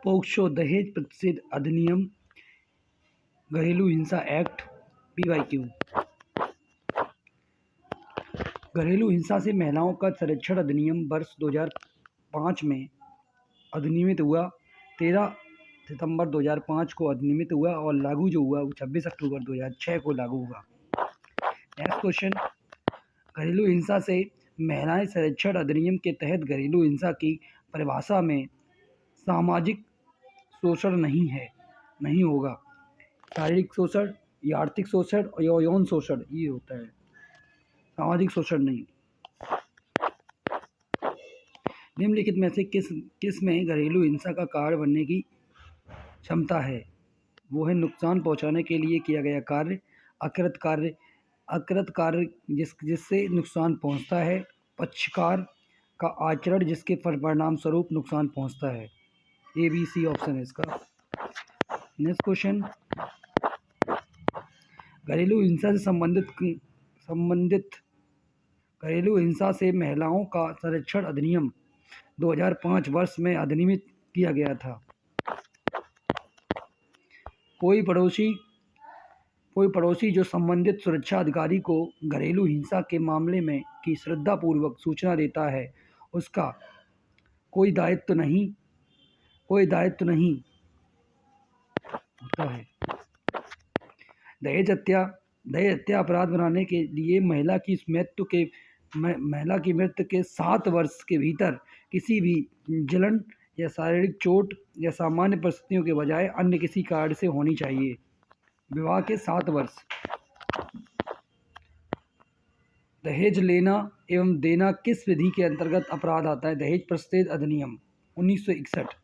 POCSO दहेज प्रतिषेध अधिनियम, घरेलू हिंसा एक्ट, PYQ। घरेलू हिंसा से महिलाओं का संरक्षण अधिनियम वर्ष 2005 में अधिनियमित हुआ। 13 सितंबर 2005 को अधिनियमित हुआ और लागू जो हुआ वो 26 अक्टूबर 2006 को लागू हुआ। नेक्स्ट क्वेश्चन, घरेलू हिंसा से महिलाएं संरक्षण अधिनियम के तहत घरेलू हिंसा की परिभाषा में सामाजिक शोषण नहीं होगा। शारीरिक शोषण या आर्थिक शोषण या यौन शोषण ये होता है, सामाजिक शोषण नहीं। निम्नलिखित में से किस में घरेलू हिंसा का कारण बनने की क्षमता है? वो है नुकसान पहुंचाने के लिए किया गया कार्य, अकृत कार्य जिससे नुकसान पहुंचता है, पक्षकार का आचरण जिसके परिणाम स्वरूप नुकसान पहुंचता है। ABC ऑप्शन है इसका। नेक्स्ट क्वेश्चन, घरेलू हिंसा से संबंधित घरेलू हिंसा से महिलाओं का संरक्षण अधिनियम 2005 वर्ष में अधिनियमित किया गया था। कोई पड़ोसी जो संबंधित सुरक्षा अधिकारी को घरेलू हिंसा के मामले में की श्रद्धापूर्वक सूचना देता है, उसका कोई दायित्व नहीं होता है। दहेज हत्या अपराध बनाने के लिए महिला की मृत्यु के 7 वर्ष के भीतर किसी भी जलन या शारीरिक चोट या सामान्य परिस्थितियों के बजाय अन्य किसी कारण से होनी चाहिए। विवाह के 7 वर्ष। दहेज लेना एवं देना किस विधि के अंतर्गत अपराध आता है? दहेज प्रतिषेध अधिनियम 1961।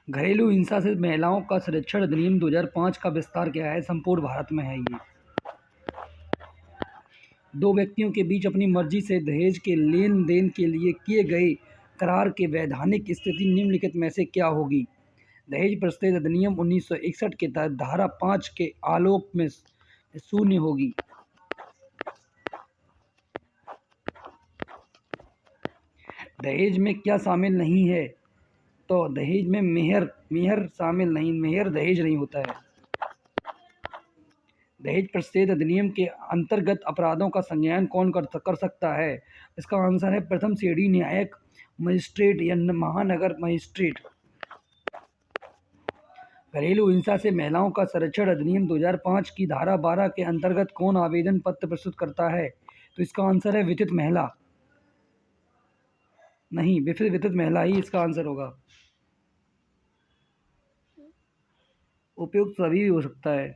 घरेलू हिंसा से महिलाओं का संरक्षण अधिनियम 2005 का विस्तार क्या है? संपूर्ण भारत में है ये। दो व्यक्तियों के बीच अपनी मर्जी से दहेज के लेन देन के लिए किए गए करार की वैधानिक स्थिति निम्नलिखित में से क्या होगी? दहेज प्रतिषेध अधिनियम 1961 के तहत धारा 5 के आलोक में शून्य होगी। दहेज में क्या शामिल नहीं है? तो दहेज में मेहर शामिल नहीं, मेहर दहेज नहीं होता है। दहेज प्रतिषेध अधिनियम के अंतर्गत अपराधों का संज्ञान कौन कर सकता है? इसका आंसर है प्रथम श्रेणी न्यायिक मजिस्ट्रेट या महानगर मजिस्ट्रेट। घरेलू हिंसा से महिलाओं का संरक्षण अधिनियम 2005 की धारा 12 के अंतर्गत कौन आवेदन पत्र प्रस्तुत करता है? तो इसका आंसर है विथित महिला। नहीं, विथित महिला ही इसका आंसर होगा। उपयुक्त सभी हो सकता है,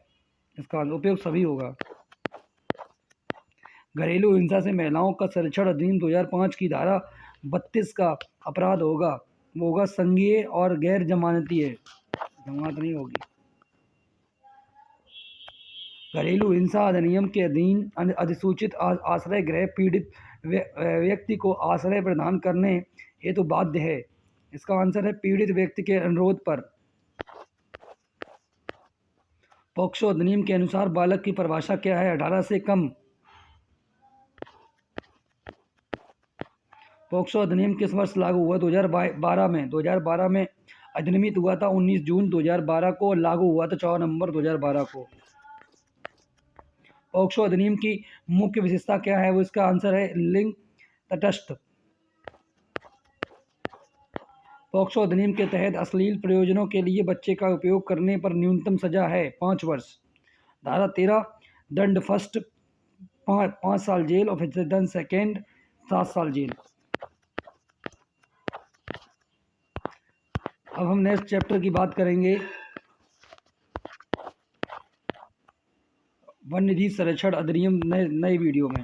इसका उपयुक्त सभी होगा। घरेलू हिंसा से महिलाओं का संरक्षण अधिनियम 2005 की धारा 32 का अपराध होगा, वो होगा संज्ञेय और गैर जमानती है, जमानत नहीं होगी। घरेलू हिंसा अधिनियम के अधीन अधिसूचित आश्रय गृह पीड़ित व्यक्ति को आश्रय प्रदान करने हेतु बाध्य है। इसका आंसर है पीड़ित व्यक्ति के अनुरोध पर। पोक्सो अधिनियम के अनुसार बालक की परिभाषा क्या है? 18 से कम। पोक्सो अधिनियम किस वर्ष लागू हुआ? 2012 में। 2012 में अधिनियमित हुआ था 19 जून 2012 को, लागू हुआ था 14 नवंबर 2012 को। पोक्सो अधिनियम की मुख्य विशेषता क्या है? वो इसका आंसर है लिंग तटस्थ। पोक्सो अधिनियम के तहत अश्लील प्रयोजनों के लिए बच्चे का उपयोग करने पर न्यूनतम सजा है 5 वर्ष। धारा 13 दंड फर्स्ट 5 साल जेल और फिर दंड सेकेंड 7 साल जेल। अब हम नेक्स्ट चैप्टर की बात करेंगे वन्यजीव संरक्षण अधिनियम नए वीडियो में।